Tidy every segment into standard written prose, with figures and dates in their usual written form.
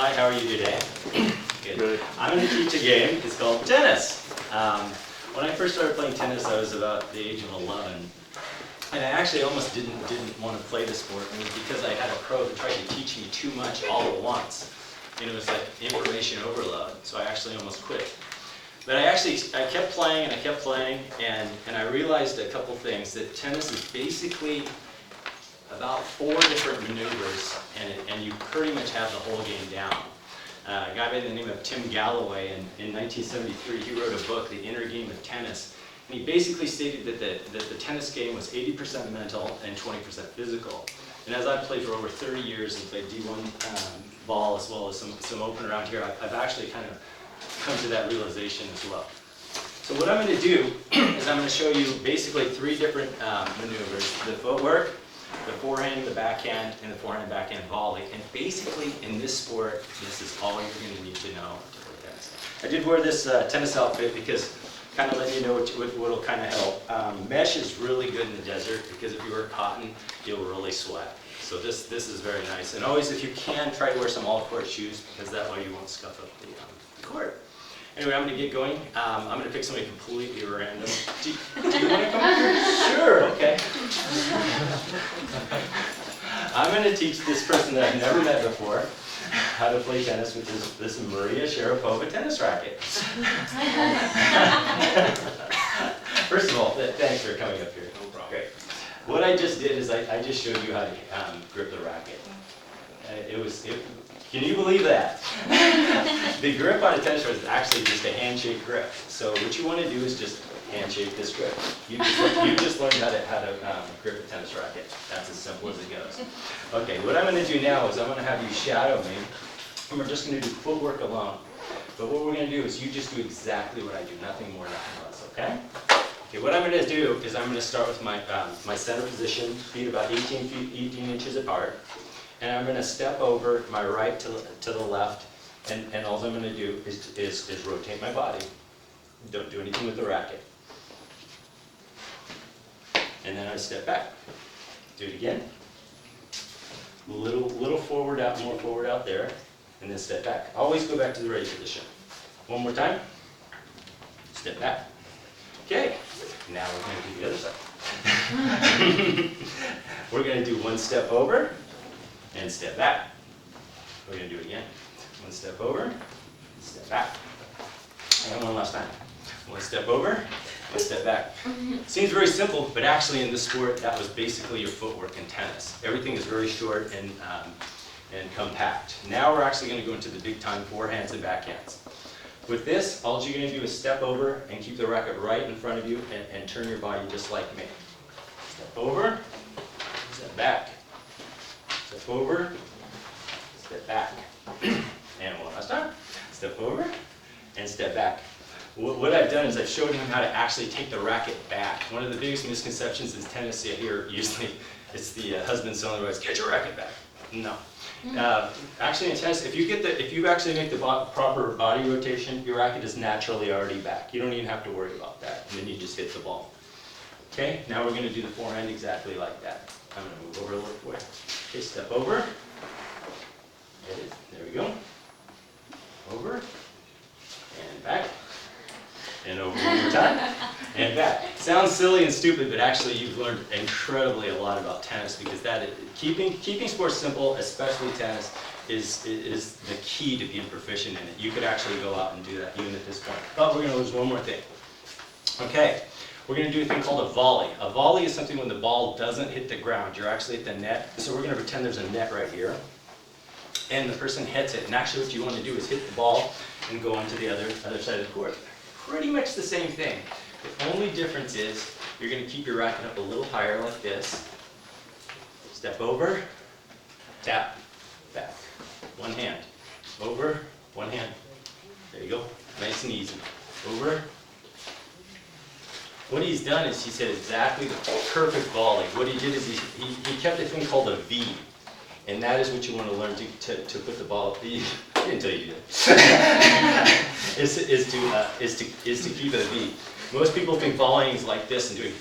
Hi, how are you today? Good. I'm going to teach a game. It's called tennis. When I first started playing tennis, I was about the age of 11. And I actually almost didn't want to play the sport. It was because I had a pro that tried to teach me too much all at once. And it was like information overload. So I actually almost quit. But I kept playing and I kept playing, and I realized a couple things. That tennis is basically about 4 different maneuvers, and you pretty much have the whole game down. A guy by the name of Tim Galloway in 1973, he wrote a book, The Inner Game of Tennis. And he basically stated that the tennis game was 80% mental and 20% physical. And as I've played for over 30 years and played D1 ball as well as some open around here, I've actually kind of come to that realization as well. So what I'm going to do is I'm going to show you basically 3 different maneuvers: the footwork, the forehand, the backhand, and the forehand and backhand volley. And basically in this sport, this is all you're going to need to know to play tennis. I did wear this tennis outfit because kind of letting you know what will kind of help. Mesh is really good in the desert because if you wear cotton, you'll really sweat. So this is very nice. And always, if you can, try to wear some all-court shoes because that way you won't scuff up the court. Anyway, I'm going to get going. I'm going to pick somebody completely random. Do you want to come here? Sure, okay. I'm going to teach this person that I've never met before how to play tennis, which is this Maria Sharapova tennis racket. First of all, thanks for coming up here. No problem. Great. What I just did is I just showed you how to grip the racket. Can you believe that? The grip on a tennis racket is actually just a handshake grip. So what you want to do is just handshake this grip. You just learned how to grip a tennis racket. That's as simple as it goes. Okay, what I'm going to do now is I'm going to have you shadow me, and we're just going to do footwork alone. But what we're going to do is you just do exactly what I do, nothing more, nothing less. Okay? Okay, what I'm going to do is I'm going to start with my center position, feet about 18 inches apart. And I'm going to step over my right to the left, and all I'm going to do is rotate my body. Don't do anything with the racket. And then I step back. Do it again. Little forward out, more forward out there, and then step back. Always go back to the ready position. One more time. Step back. Okay. Now we're going to do the other side. We're going to do one step over. And step back. We're going to do it again. One step over, step back. And one last time. One step over, one step back. Seems very simple, but actually in this sport, that was basically your footwork in tennis. Everything is very short and compact. Now we're actually going to go into the big time forehands and backhands. With this, all you're going to do is step over and keep the racket right in front of you and turn your body just like me. Step over, step back. Step over, step back, and one last time. Step over, and step back. What I've done is I've showed him how to actually take the racket back. One of the biggest misconceptions in tennis you hear usually, it's the husband telling the wife, "Get your racket back." No. Actually in tennis, if you actually make the proper body rotation, your racket is naturally already back. You don't even have to worry about that, and then you just hit the ball. Okay, now we're going to do the forehand exactly like that. I'm going to move over a little bit. Okay, step over. There we go. Over. And back. And over one more time. And back. Sounds silly and stupid, but actually you've learned incredibly a lot about tennis because keeping sports simple, especially tennis, is the key to being proficient in it. You could actually go out and do that even at this point. But we're going to lose one more thing. Okay. We're going to do a thing called a volley. A volley is something when the ball doesn't hit the ground. You're actually at the net. So we're going to pretend there's a net right here. And the person hits it. And actually what you want to do is hit the ball and go onto the other side of the court. Pretty much the same thing. The only difference is you're going to keep your racket up a little higher like this. Step over, tap, back. One hand. Over, one hand. There you go. Nice and easy. Over. What he's done is he said exactly the perfect volley. What he did is he kept a thing called a V. And that is what you want to learn to put the ball. I didn't tell you to do that. is to keep it a V. Most people think volleying is like this and doing,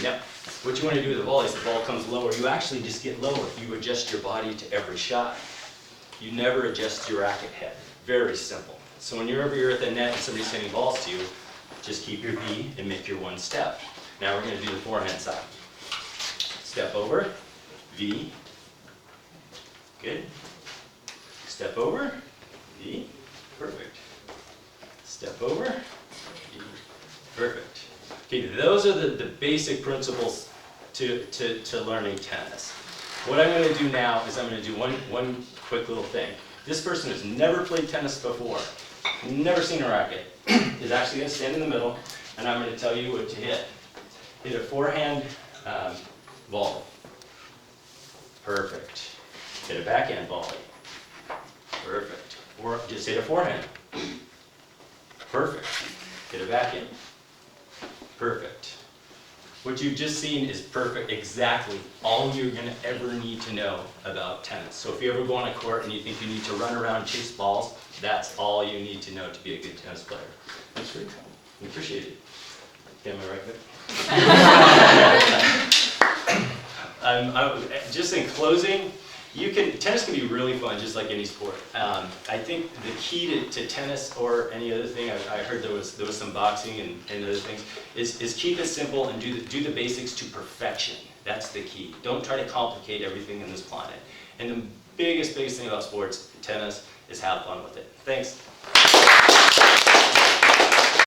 no. What you want to do with the volley is the ball comes lower. You actually just get lower. You adjust your body to every shot. You never adjust your racket head. Very simple. So whenever you're at the net and somebody's sending balls to you, just keep your V and make your one step. Now we're going to do the forehand side. Step over, V, good. Step over, V, perfect. Step over, V, perfect. Okay, those are the basic principles to learning tennis. What I'm going to do now is I'm going to do one quick little thing. This person has never played tennis before, never seen a racket, is actually going to stand in the middle, and I'm going to tell you what to hit. Hit a forehand volley. Perfect. Hit a backhand volley. Perfect. Or just hit a forehand. Perfect. Hit a backhand. Perfect. What you've just seen is perfect, exactly all you're going to ever need to know about tennis. So if you ever go on a court and you think you need to run around and chase balls, that's all you need to know to be a good tennis player. Thanks for your time. We appreciate it. Okay, am I right there? Just in closing, tennis can be really fun, just like any sport. I think the key to tennis or any other thing, I heard there was some boxing and other things, is keep it simple and do the basics to perfection. That's the key. Don't try to complicate everything in this planet. And the biggest thing about sports, tennis, is have fun with it. Thanks.